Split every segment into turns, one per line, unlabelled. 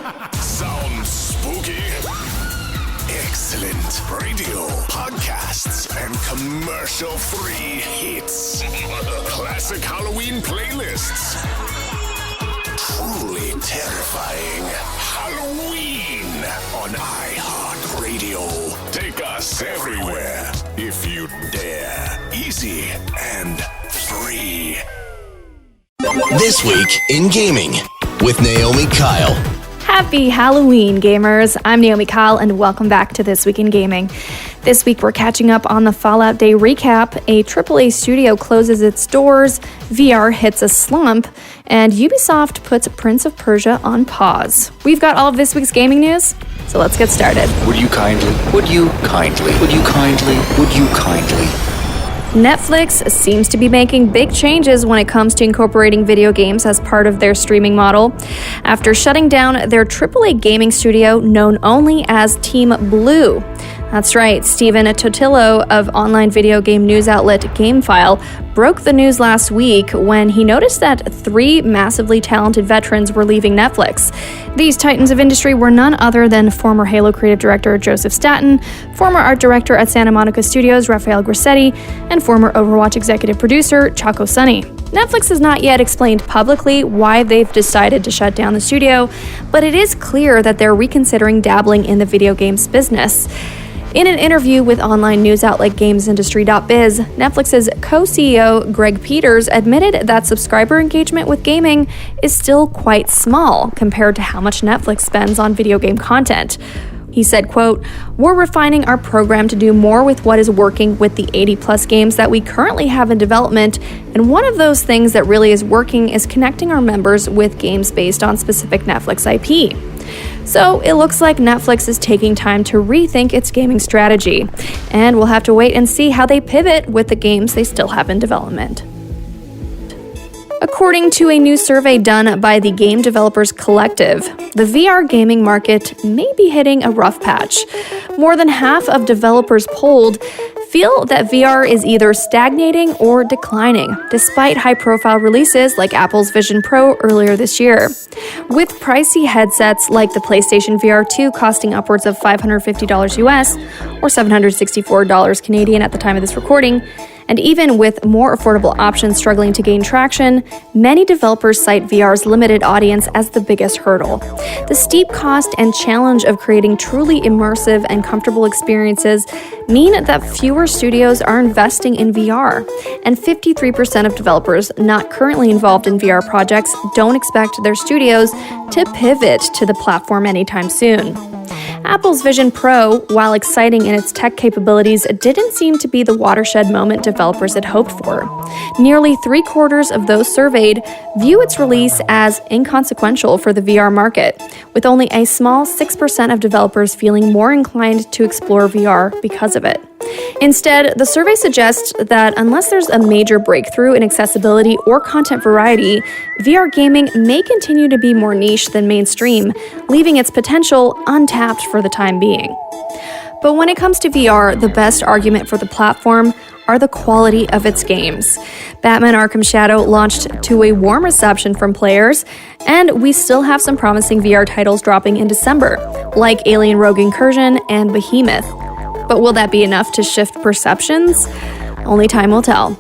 Sounds spooky? Excellent radio, podcasts, and commercial-free hits. Classic Halloween playlists. Truly terrifying Halloween on iHeartRadio. Take us everywhere if you dare. Easy and free.
This week in gaming with Naomi Kyle.
Happy Halloween, gamers! I'm Naomi Kyle, and welcome back to This Week in Gaming. This week, we're catching up on the Fallout Day recap. A AAA studio closes its doors, VR hits a slump, and Ubisoft puts Prince of Persia on pause. We've got all of this week's gaming news, so let's get started.
Would you kindly?
Netflix seems to be making big changes when it comes to incorporating video games as part of their streaming model. After shutting down their AAA gaming studio known only as Team Blue. That's right, Stephen Totillo of online video game news outlet GameFile broke the news last week when he noticed that 3 massively talented veterans were leaving Netflix. These titans of industry were none other than former Halo creative director Joseph Staten, former art director at Santa Monica Studios Rafael Grassetti, and former Overwatch executive producer Chaco Sonny. Netflix has not yet explained publicly why they've decided to shut down the studio, but it is clear that they're reconsidering dabbling in the video games business. In an interview with online news outlet GamesIndustry.biz, Netflix's co-CEO Greg Peters admitted that subscriber engagement with gaming is still quite small compared to how much Netflix spends on video game content. He said, quote, "We're refining our program to do more with what is working with the 80-plus games that we currently have in development, and one of those things that really is working is connecting our members with games based on specific Netflix IP." So it looks like Netflix is taking time to rethink its gaming strategy, and we'll have to wait and see how they pivot with the games they still have in development. According to a new survey done by the Game Developers Collective, the VR gaming market may be hitting a rough patch. More than half of developers polled feel that VR is either stagnating or declining, despite high-profile releases like Apple's Vision Pro earlier this year. With pricey headsets like the PlayStation VR 2 costing upwards of $550 US, or $764 Canadian at the time of this recording, and even with more affordable options struggling to gain traction, many developers cite VR's limited audience as the biggest hurdle. The steep cost and challenge of creating truly immersive and comfortable experiences mean that fewer studios are investing in VR, and 53% of developers not currently involved in VR projects don't expect their studios to pivot to the platform anytime soon. Apple's Vision Pro, while exciting in its tech capabilities, didn't seem to be the watershed moment developers had hoped for. Nearly 3/4 of those surveyed view its release as inconsequential for the VR market, with only a small 6% of developers feeling more inclined to explore VR because of it. Instead, the survey suggests that unless there's a major breakthrough in accessibility or content variety, VR gaming may continue to be more niche than mainstream, leaving its potential untapped for the time being. But when it comes to VR, the best argument for the platform are the quality of its games. Batman Arkham Shadow launched to a warm reception from players, and we still have some promising VR titles dropping in December, like Alien Rogue Incursion and Behemoth. But will that be enough to shift perceptions? Only time will tell.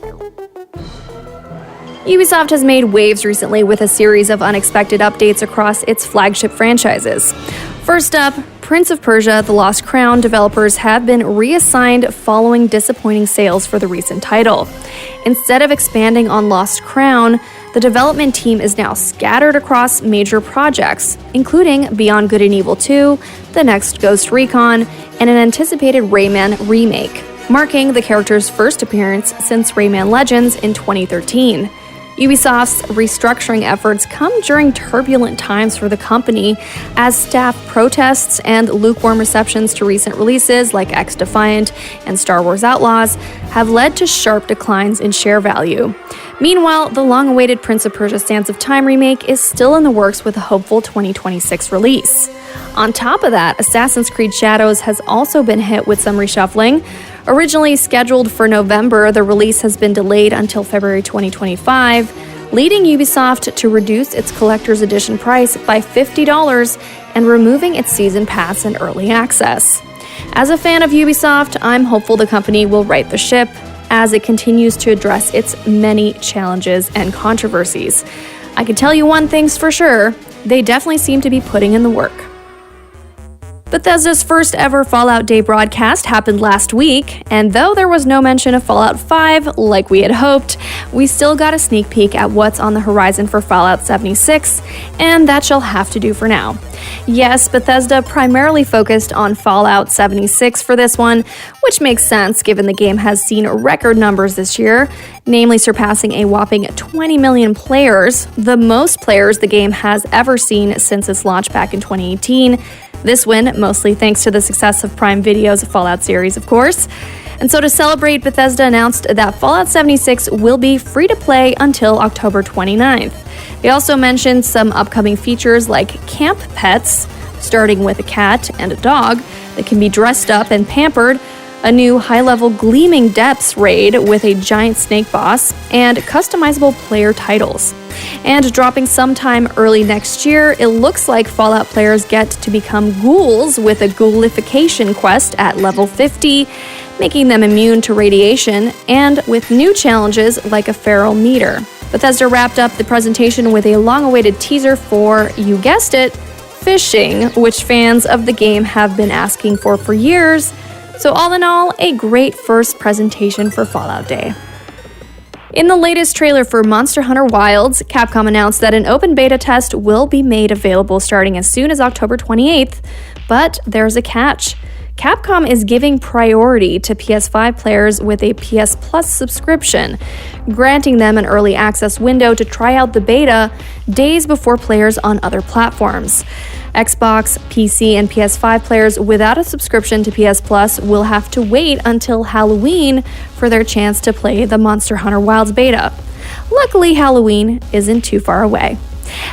Ubisoft has made waves recently with a series of unexpected updates across its flagship franchises. First up, Prince of Persia: The Lost Crown developers have been reassigned following disappointing sales for the recent title. Instead of expanding on Lost Crown, the development team is now scattered across major projects, including Beyond Good and Evil 2, the next Ghost Recon, and an anticipated Rayman remake, marking the character's first appearance since Rayman Legends in 2013. Ubisoft's restructuring efforts come during turbulent times for the company, as staff protests and lukewarm receptions to recent releases like X-Defiant and Star Wars Outlaws have led to sharp declines in share value. Meanwhile, the long-awaited Prince of Persia: Sands of Time remake is still in the works with a hopeful 2026 release. On top of that, Assassin's Creed Shadows has also been hit with some reshuffling. Originally scheduled for November, the release has been delayed until February 2025, leading Ubisoft to reduce its collector's edition price by $50 and removing its season pass and early access. As a fan of Ubisoft, I'm hopeful the company will right the ship as it continues to address its many challenges and controversies. I can tell you one thing's for sure, they definitely seem to be putting in the work. Bethesda's first ever Fallout Day broadcast happened last week, and though there was no mention of Fallout 5 like we had hoped, we still got a sneak peek at what's on the horizon for Fallout 76, and that shall have to do for now. Yes, Bethesda primarily focused on Fallout 76 for this one, which makes sense given the game has seen record numbers this year, namely surpassing a whopping 20 million players, the most players the game has ever seen since its launch back in 2018. This win mostly thanks to the success of Prime Video's Fallout series, of course. And so to celebrate, Bethesda announced that Fallout 76 will be free to play until October 29th. They also mentioned some upcoming features like camp pets, starting with a cat and a dog that can be dressed up and pampered, a new high-level Gleaming Depths raid with a giant snake boss, and customizable player titles. And dropping sometime early next year, it looks like Fallout players get to become ghouls with a ghoulification quest at level 50, making them immune to radiation, and with new challenges like a feral meter. Bethesda wrapped up the presentation with a long-awaited teaser for, you guessed it, fishing, which fans of the game have been asking for years. So all in all, a great first presentation for Fallout Day. In the latest trailer for Monster Hunter Wilds, Capcom announced that an open beta test will be made available starting as soon as October 28th, but there's a catch. Capcom is giving priority to PS5 players with a PS Plus subscription, granting them an early access window to try out the beta days before players on other platforms. Xbox, PC, and PS5 players without a subscription to PS Plus will have to wait until Halloween for their chance to play the Monster Hunter Wilds beta. Luckily, Halloween isn't too far away.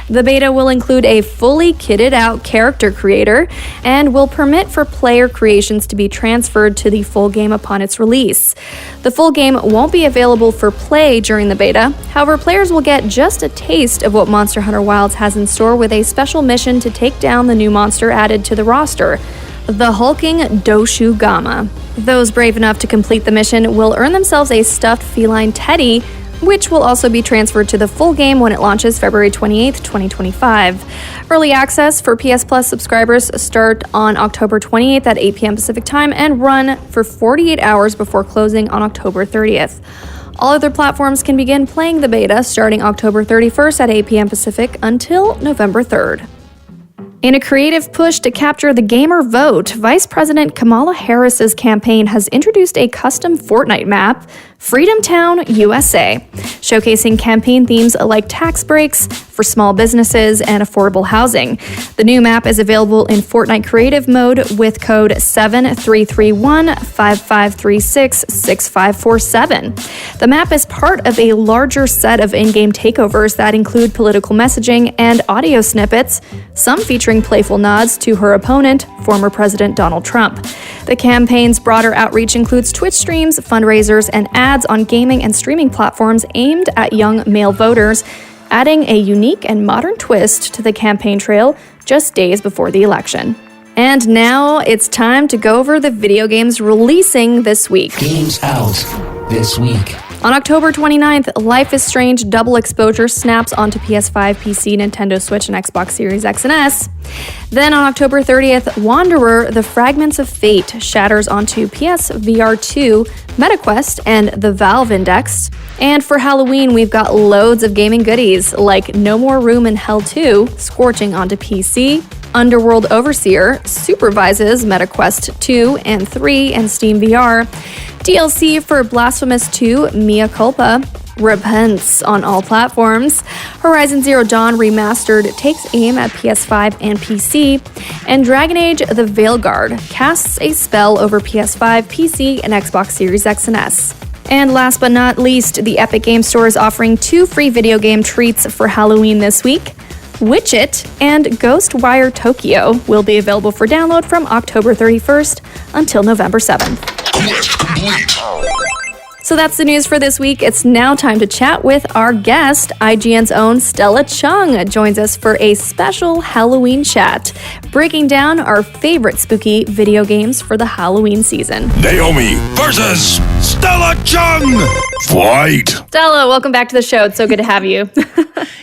The beta will include a fully kitted out character creator and will permit for player creations to be transferred to the full game upon its release. The full game won't be available for play during the beta, however, players will get just a taste of what Monster Hunter Wilds has in store with a special mission to take down the new monster added to the roster, the hulking Doshu Gama. Those brave enough to complete the mission will earn themselves a stuffed feline teddy, which will also be transferred to the full game when it launches February 28th, 2025. Early access for PS Plus subscribers start on October 28th at 8 p.m. Pacific Time and run for 48 hours before closing on October 30th. All other platforms can begin playing the beta starting October 31st at 8 p.m. Pacific until November 3rd. In a creative push to capture the gamer vote, Vice President Kamala Harris's campaign has introduced a custom Fortnite map, Freedom Town, USA, showcasing campaign themes like tax breaks for small businesses and affordable housing. The new map is available in Fortnite Creative Mode with code 7331-5536-6547. The map is part of a larger set of in-game takeovers that include political messaging and audio snippets, some featuring playful nods to her opponent, former President Donald Trump. The campaign's broader outreach includes Twitch streams, fundraisers, and ads on gaming and streaming platforms aimed at young male voters, adding a unique and modern twist to the campaign trail just days before the election. And now it's time to go over the video games releasing this week.
Games out this week.
On October 29th, Life is Strange Double Exposure snaps onto PS5, PC, Nintendo Switch, and Xbox Series X and S. Then on October 30th, Wanderer, The Fragments of Fate shatters onto PS VR 2, MetaQuest, and the Valve Index. And for Halloween, we've got loads of gaming goodies, like No More Room in Hell 2, scorching onto PC, Underworld Overseer supervises MetaQuest 2 and 3 and Steam VR, DLC for Blasphemous 2, Mea Culpa, repents on all platforms, Horizon Zero Dawn Remastered takes aim at PS5 and PC, and Dragon Age The Veilguard casts a spell over PS5, PC, and Xbox Series X and S. And last but not least, the Epic Games Store is offering 2 free video game treats for Halloween this week. Witch It and Ghostwire Tokyo will be available for download from October 31st until November 7th.
Quest complete.
So that's the news for this week. It's now time to chat with our guest. IGN's own Stella Chung joins us for a special Halloween chat, breaking down our favorite spooky video games for the Halloween season.
Naomi versus Stella Chung. Fight.
Stella, welcome back to the show. It's so good to have you.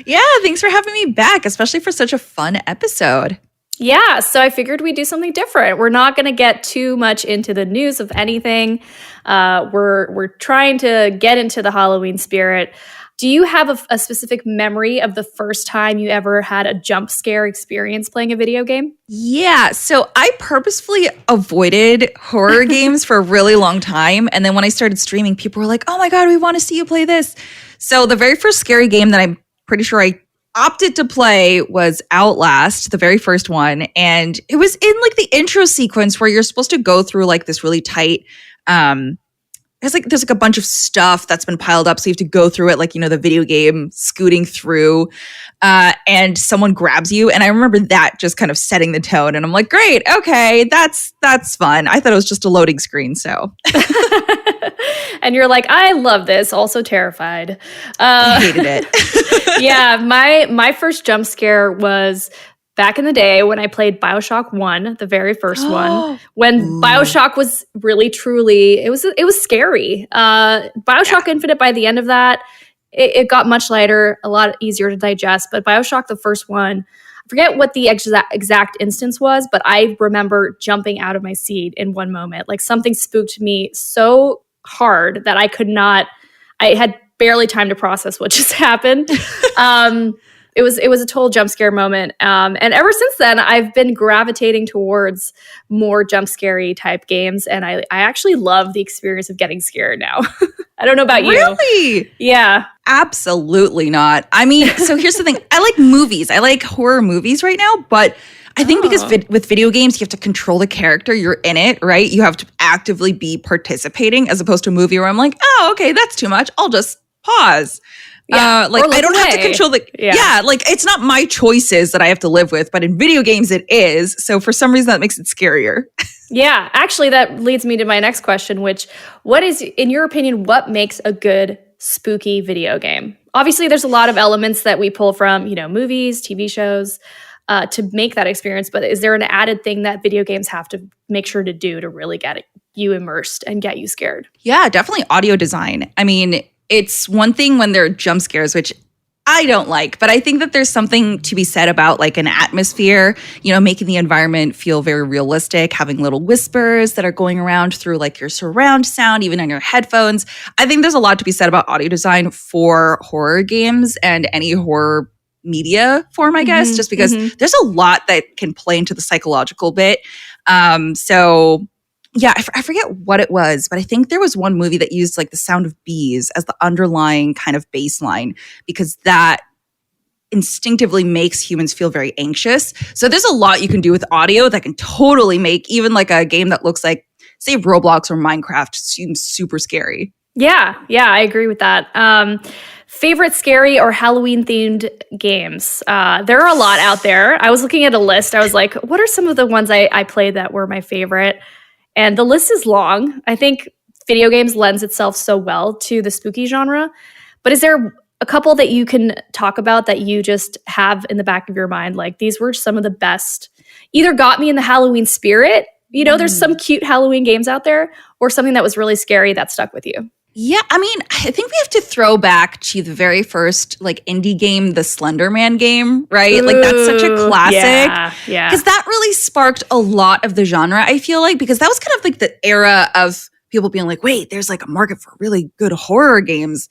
Yeah, thanks for having me back, especially for such a fun episode.
Yeah, so I figured we'd do something different. We're not going to get too much into the news of anything. We're trying to get into the Halloween spirit. Do you have a specific memory of the first time you ever had a jump scare experience playing a video game?
Yeah, so I purposefully avoided horror games for a really long time. And then when I started streaming, people were like, oh my God, we want to see you play this. So the very first scary game that I'm pretty sure I opted to play was Outlast, the very first one. And it was in like the intro sequence where you're supposed to go through like this really tight, there's like a bunch of stuff that's been piled up. So you have to go through it like, the video game scooting through, and someone grabs you. And I remember that just kind of setting the tone. And I'm like, great, okay, that's fun. I thought it was just a loading screen, so.
And you're like, I love this. Also terrified.
I hated it.
Yeah, my first jump scare was back in the day when I played BioShock 1, the very first one, when BioShock was really, truly, it was scary. BioShock Infinite, by the end of that, it got much lighter, a lot easier to digest. But BioShock, the first one, I forget what the exact instance was, but I remember jumping out of my seat in one moment. Like something spooked me so hard that I had barely time to process what just happened. It was a total jump scare moment. And ever since then, I've been gravitating towards more jump scary type games. And I actually love the experience of getting scared now. I don't know about you.
Really?
Yeah.
Absolutely not. I mean, so here's the thing. I like movies. I like horror movies right now, but I think because with video games, you have to control the character. You're in it, right? You have to actively be participating as opposed to a movie where I'm like, oh, okay, that's too much. I'll just pause.
Yeah,
I don't have to control like it's not my choices that I have to live with, but in video games it is. So for some reason that makes it scarier.
Yeah, actually that leads me to my next question, which what is, in your opinion, what makes a good spooky video game? Obviously there's a lot of elements that we pull from, movies, TV shows, to make that experience, but is there an added thing that video games have to make sure to do to really get you immersed and get you scared?
Yeah, definitely audio design. I mean, it's one thing when there are jump scares, which I don't like, but I think that there's something to be said about like an atmosphere, making the environment feel very realistic, having little whispers that are going around through like your surround sound, even on your headphones. I think there's a lot to be said about audio design for horror games and any horror media form, I guess, just because there's a lot that can play into the psychological bit. So yeah, I forget what it was, but I think there was one movie that used like the sound of bees as the underlying kind of baseline because that instinctively makes humans feel very anxious. So there's a lot you can do with audio that can totally make even like a game that looks like, say, Roblox or Minecraft seem super scary.
Yeah, I agree with that. Favorite scary or Halloween-themed games? There are a lot out there. I was looking at a list. I was like, what are some of the ones I played that were my favorite? And the list is long. I think video games lends itself so well to the spooky genre. But is there a couple that you can talk about that you just have in the back of your mind? Like, these were some of the best, either got me in the Halloween spirit. There's some cute Halloween games out there, or something that was really scary that stuck with you.
Yeah, I mean, I think we have to throw back to the very first like indie game, the Slender Man game, right?
Ooh,
like that's such a classic.
Yeah.
Because that really sparked a lot of the genre, I feel like, because that was kind of like the era of people being like, wait, there's like a market for really good horror games.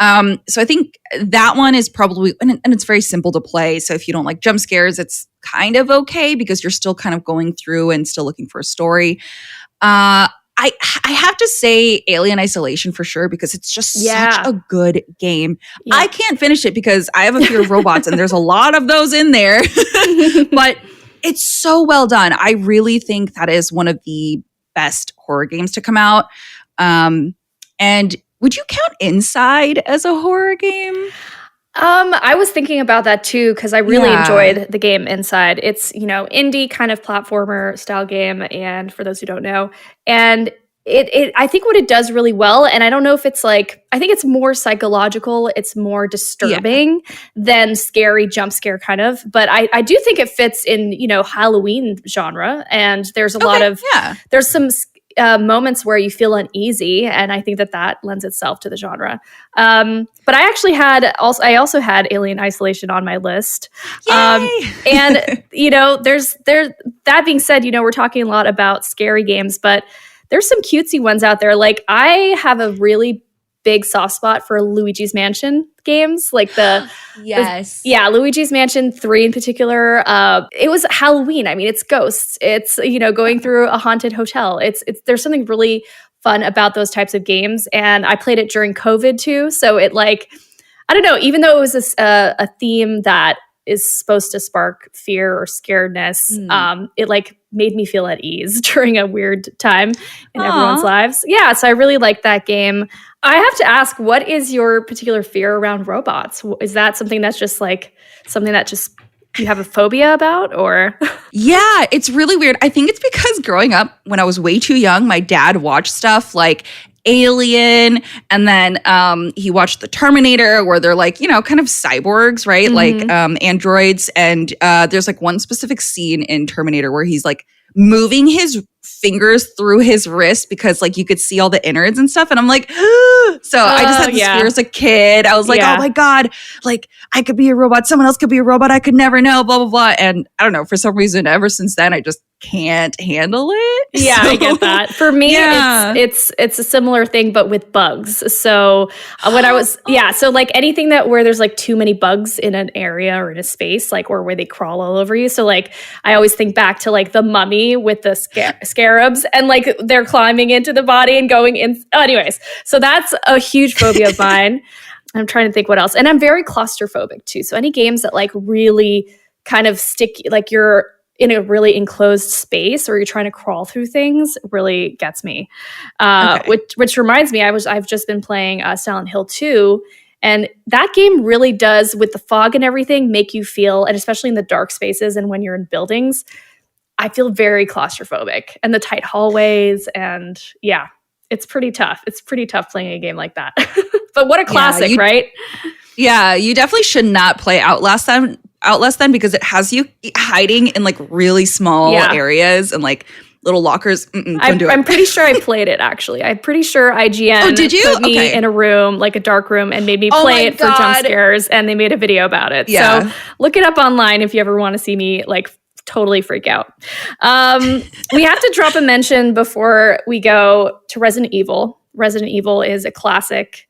So I think that one is probably, and it's very simple to play. So if you don't like jump scares, it's kind of okay because you're still kind of going through and still looking for a story. I have to say Alien Isolation for sure because it's just such a good game. Yeah. I can't finish it because I have a fear of robots and there's a lot of those in there. But it's so well done. I really think that is one of the best horror games to come out. And would you count Inside as a horror game?
I was thinking about that too because I really enjoyed the game Inside. It's, indie kind of platformer style game, and for those who don't know, and I think what it does really well, and I don't know if it's like, I think it's more psychological, it's more disturbing than scary jump scare kind of, but I do think it fits in, Halloween genre, and there's a lot of, there's some moments where you feel uneasy, and I think that lends itself to the genre. But I actually I also had Alien Isolation on my list. And there's that being said, we're talking a lot about scary games, but there's some cutesy ones out there. Like, I have a really big soft spot for Luigi's Mansion games, like Luigi's Mansion 3 in particular. It was Halloween. I mean, it's ghosts. It's going through a haunted hotel. It's there's something really fun about those types of games, and I played it during COVID too. So it, like, I don't know. Even though it was a theme that is supposed to spark fear or scaredness, it like made me feel at ease during a weird time in everyone's lives. Yeah, so I really like that game. I have to ask, what is your particular fear around robots? Is that something that's just like something that just you have a phobia about, or?
Yeah, it's really weird. I think it's because growing up when I was way too young, my dad watched stuff like Alien, and then he watched The Terminator, where they're like, kind of cyborgs, right? Like androids. And there's like one specific scene in Terminator where he's like moving his fingers through his wrist because like you could see all the innards and stuff. And I'm like, so I just had this fear as a kid. I was like, oh my God, like I could be a robot. Someone else could be a robot. I could never know, blah, blah, blah. And I don't know, for some reason, ever since then, I just can't handle it.
Yeah, I get that. For me, it's a similar thing, but with bugs. So when I was, so like anything where there's like too many bugs in an area or in a space, like, or where they crawl all over you. So like, I always think back to like the Mummy with the scarabs, and like they're climbing into the body and going in. Anyways, so that's a huge phobia of mine. I'm trying to think what else. And I'm very claustrophobic too. So any games that like really kind of stick, like you're in a really enclosed space or you're trying to crawl through things, really gets me. Which reminds me, I've just been playing Silent Hill 2, and that game really does, with the fog and everything, make you feel, and especially in the dark spaces and when you're in buildings, I feel very claustrophobic, and the tight hallways, and it's pretty tough. It's pretty tough playing a game like that. But what a classic, right?
Yeah, you definitely should not play Outlast then, because it has you hiding in like really small areas and like little lockers. Don't do it.
I'm pretty sure I played it, actually. I'm pretty sure IGN put me in a room, like a dark room, and made me play it for jump scares, and they made a video about it. Yeah. So look it up online if you ever want to see me like totally freak out. We have to drop a mention before we go to Resident Evil. Resident Evil is a classic.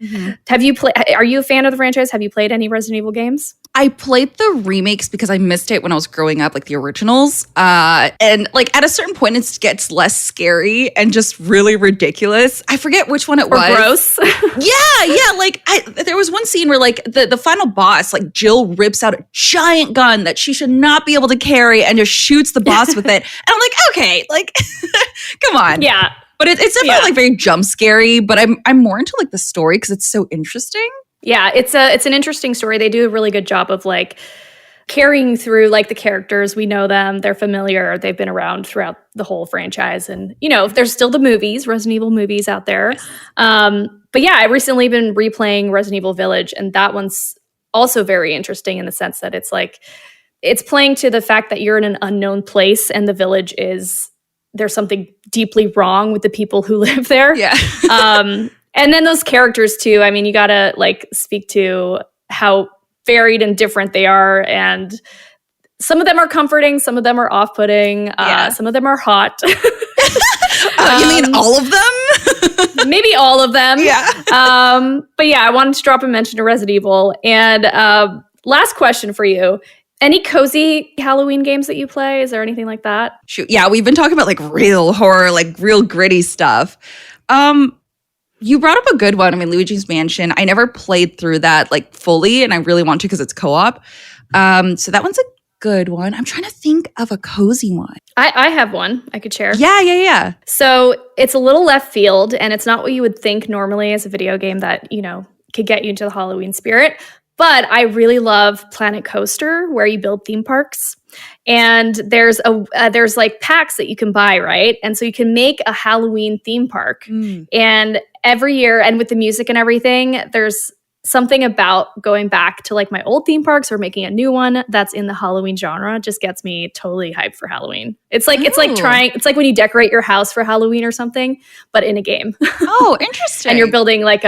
Are you a fan of the franchise? Have you played any Resident Evil games?
I played the remakes because I missed it when I was growing up, like the originals. And like at a certain point, it gets less scary and just really ridiculous. I forget which one it was.
Gross.
Yeah. Like there was one scene where like the final boss, like Jill rips out a giant gun that she should not be able to carry and just shoots the boss with it. And I'm like, okay, like, come on.
Yeah.
But it's definitely like very jump scary, but I'm more into like the story because it's so interesting.
Yeah, it's an interesting story. They do a really good job of like carrying through like the characters. We know them, they're familiar, they've been around throughout the whole franchise, and there's still the movies, Resident Evil movies out there. But yeah, I've recently been replaying Resident Evil Village, and that one's also very interesting in the sense that it's like it's playing to the fact that you're in an unknown place, and the village there's something deeply wrong with the people who live there.
Yeah.
And then those characters too. I mean, you gotta like speak to how varied and different they are, and some of them are comforting, some of them are off-putting, some of them are hot.
You mean all of them?
Maybe all of them.
Yeah.
But yeah, I wanted to drop a mention to Resident Evil. And last question for you. Any cozy Halloween games that you play? Is there anything like that?
Shoot. Yeah, we've been talking about like real horror, like real gritty stuff. You brought up a good one. I mean, Luigi's Mansion. I never played through that like fully, and I really want to because it's co-op. So that one's a good one. I'm trying to think of a cozy one.
I have one I could share.
Yeah.
So it's a little left field, and it's not what you would think normally as a video game that, could get you into the Halloween spirit. But I really love Planet Coaster, where you build theme parks. And there's like packs that you can buy, right? And so you can make a Halloween theme park. And every year, and with the music and everything, there's something about going back to like my old theme parks or making a new one that's in the Halloween genre just gets me totally hyped for Halloween. It's like it's like when you decorate your house for Halloween or something, but in a game.
Oh, interesting.
And you're building like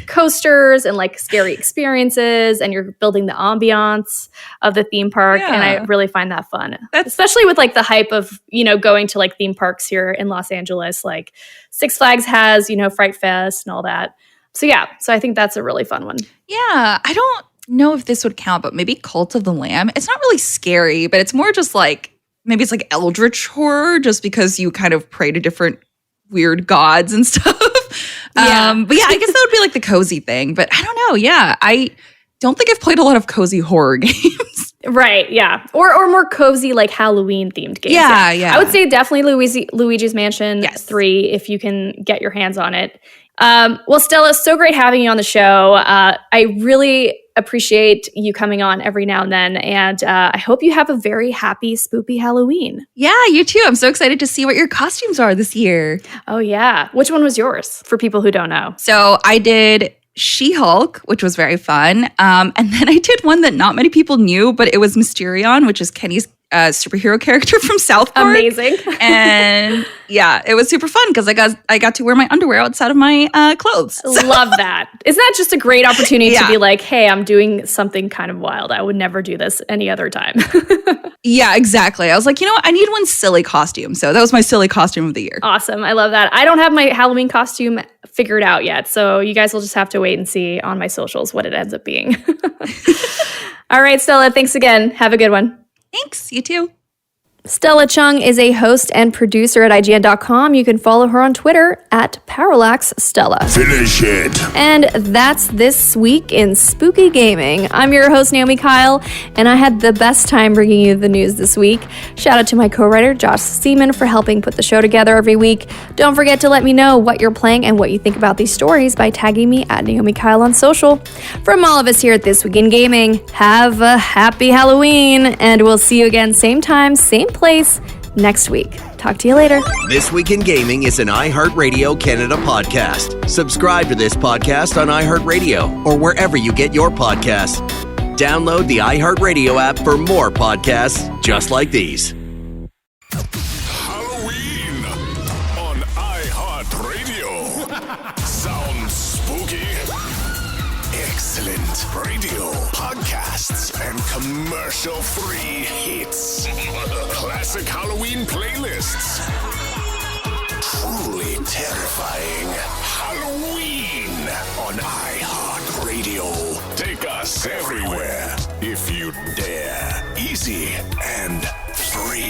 coasters and like scary experiences, and you're building the ambiance of the theme park.
Yeah.
And I really find that fun, especially with like the hype of, going to like theme parks here in Los Angeles, like Six Flags has, Fright Fest and all that. So yeah, so I think that's a really fun one.
Yeah, I don't know if this would count, but maybe Cult of the Lamb. It's not really scary, but it's more just like, maybe it's like eldritch horror, just because you kind of pray to different weird gods and stuff.
Yeah.
But yeah, I guess that would be like the cozy thing. But I don't know. Yeah, I don't think I've played a lot of cozy horror games.
Right, yeah. Or more cozy, like Halloween-themed games.
Yeah.
I would say definitely Luigi's Mansion 3, if you can get your hands on it. Well, Stella, so great having you on the show. I really appreciate you coming on every now and then, and I hope you have a very happy, spoopy Halloween.
Yeah, you too. I'm so excited to see what your costumes are this year.
Oh, yeah. Which one was yours, for people who don't know?
So I did She-Hulk, which was very fun. And then I did one that not many people knew, but it was Mysterion, which is Kenny's superhero character from South Park.
Amazing.
And yeah, it was super fun because I got to wear my underwear outside of my clothes. So.
Love that. Isn't that just a great opportunity to be like, hey, I'm doing something kind of wild. I would never do this any other time.
Yeah, exactly. I was like, I need one silly costume. So that was my silly costume of the year.
Awesome. I love that. I don't have my Halloween costume figured out yet. So you guys will just have to wait and see on my socials what it ends up being. All right, Stella, thanks again. Have a good one.
Thanks. You too.
Stella Chung is a host and producer at IGN.com. You can follow her on Twitter at ParallaxStella.
Finish it.
And that's this week in Spooky Gaming. I'm your host, Naomi Kyle, and I had the best time bringing you the news this week. Shout out to my co-writer, Josh Seaman, for helping put the show together every week. Don't forget to let me know what you're playing and what you think about these stories by tagging me at Naomi Kyle on social. From all of us here at This Week in Gaming, have a happy Halloween, and we'll see you again same time, same place next week. Talk to you later.
This Week in Gaming is an iHeartRadio Canada podcast. Subscribe to this podcast on iHeartRadio or wherever you get your podcasts. Download the iHeartRadio app for more podcasts just like these.
Halloween on iHeartRadio. Sounds spooky. Excellent radio, podcasts, and commercial-free hits. Classic Halloween playlists. Truly terrifying Halloween on iHeartRadio. Take us everywhere if you dare. Easy and free.